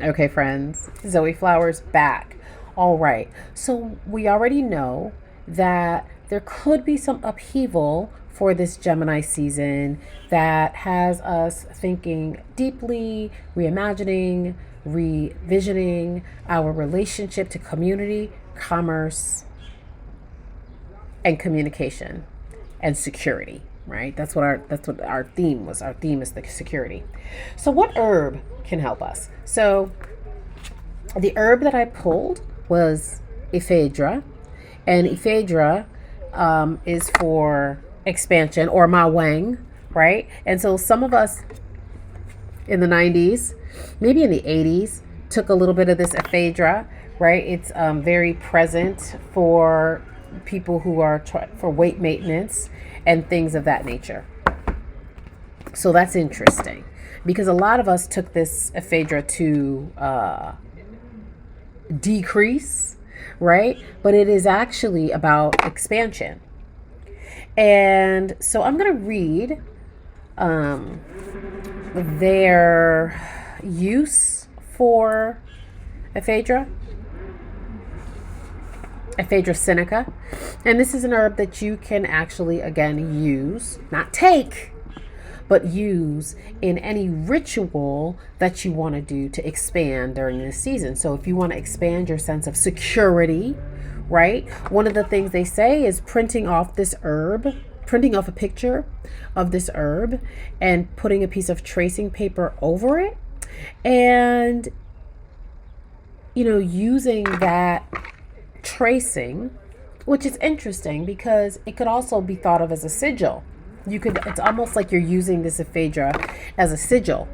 Okay, friends. Zoe Flowers back. All right. So we already know that there could be some upheaval for this Gemini season that has us thinking deeply, reimagining, revisioning our relationship to community, commerce, and communication and security, right? That's what our theme was. Our theme is the security. So what herb can help us? So the herb that I pulled was ephedra, and ephedra is for expansion, or ma wang, right? And so some of us in the 90s, maybe in the 80s, took a little bit of this ephedra, right? It's very present for people who are for weight maintenance and things of that nature. So that's interesting because a lot of us took this ephedra to decrease, right? But it is actually about expansion. And so I'm going to read um, their use for ephedra, ephedra seneca. And this is an herb that you can actually, again, use, not take, but use in any ritual that you want to do to expand during this season. So if you want to expand your sense of security, right? One of the things they say is printing off a picture of this herb and putting a piece of tracing paper over it, and using that tracing, which is interesting because it could also be thought of as a sigil. It's almost like you're using this ephedra as a sigil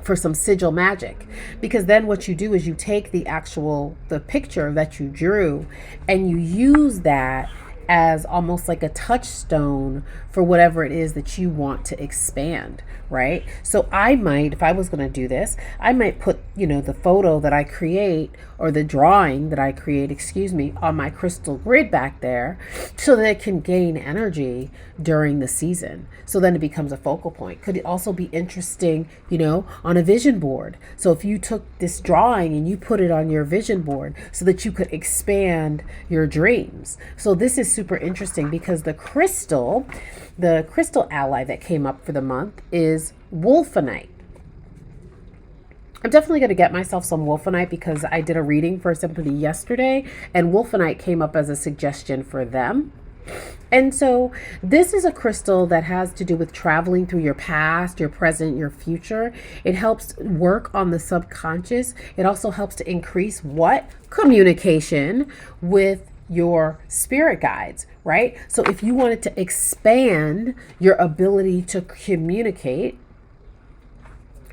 for some sigil magic, because then what you do is you take the picture that you drew and you use that as almost like a touchstone for whatever it is that you want to expand, right? So I might, if I was going to do this, I might put, the photo that I create, or the drawing that I create, on my crystal grid back there, so that it can gain energy during the season. So then it becomes a focal point. Could it also be interesting, on a vision board? So if you took this drawing and you put it on your vision board so that you could expand your dreams. So this is super interesting because the crystal ally that came up for the month is wolfenite. I'm definitely going to get myself some wolfenite because I did a reading for somebody yesterday and wolfenite came up as a suggestion for them. And so this is a crystal that has to do with traveling through your past, your present, your future. It helps work on the subconscious. It also helps to increase what? Communication with your spirit guides, right? So if you wanted to expand your ability to communicate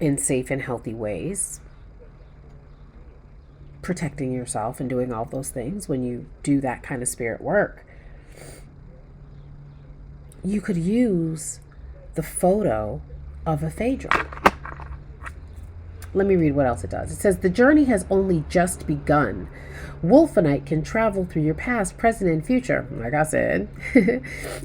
in safe and healthy ways, protecting yourself and doing all those things when you do that kind of spirit work, you could use the photo of a ephedra. Let me read what else it does. It says, the journey has only just begun. Wolfenite can travel through your past, present, and future, like I said,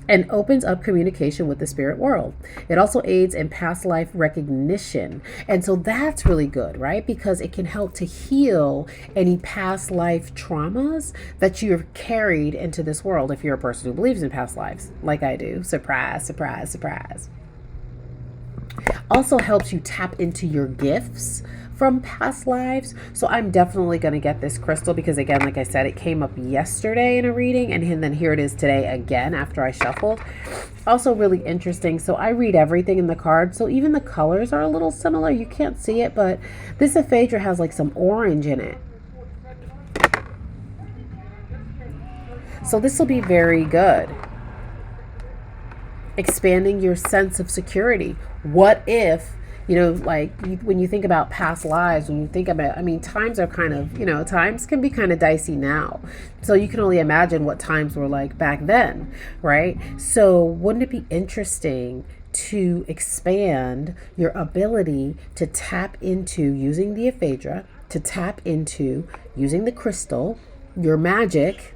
and opens up communication with the spirit world. It also aids in past life recognition. And so that's really good, right? Because it can help to heal any past life traumas that you've carried into this world if you're a person who believes in past lives, like I do. Surprise, surprise, surprise. Also helps you tap into your gifts from past lives. So I'm definitely going to get this crystal because, again, like I said, it came up yesterday in a reading and then here it is today again after I shuffled. Also really interesting. So I read everything in the card. So even the colors are a little similar. You can't see it, but this ephedra has like some orange in it. So this will be very good. Expanding your sense of security. What if, when you think about past lives, when you think about, times are kind of, times can be kind of dicey now. So you can only imagine what times were like back then, right? So wouldn't it be interesting to expand your ability to tap into using the ephedra, to tap into using the crystal, your magic,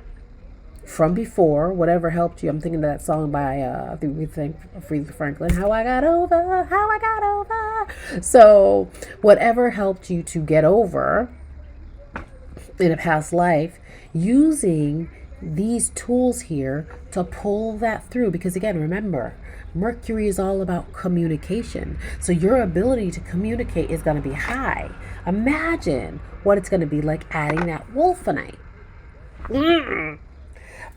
from before, whatever helped you. I'm thinking of that song by Aretha Franklin, How I Got Over, How I Got Over. So whatever helped you to get over in a past life, using these tools here to pull that through. Because again, remember, Mercury is all about communication. So your ability to communicate is going to be high. Imagine what it's going to be like adding that wolfenite.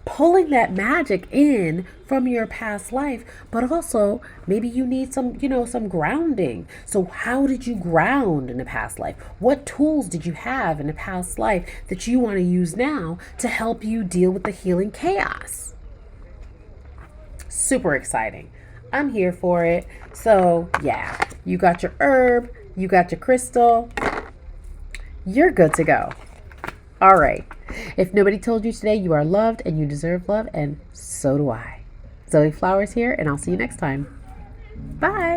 Pulling that magic in from your past life, but also maybe you need some, some grounding. So how did you ground in a past life? What tools did you have in a past life that you want to use now to help you deal with the healing chaos? Super exciting. I'm here for it. So yeah, you got your herb, you got your crystal, you're good to go. All right. If nobody told you today, you are loved and you deserve love, and so do I. Zoe Flowers here, and I'll see you next time. Bye.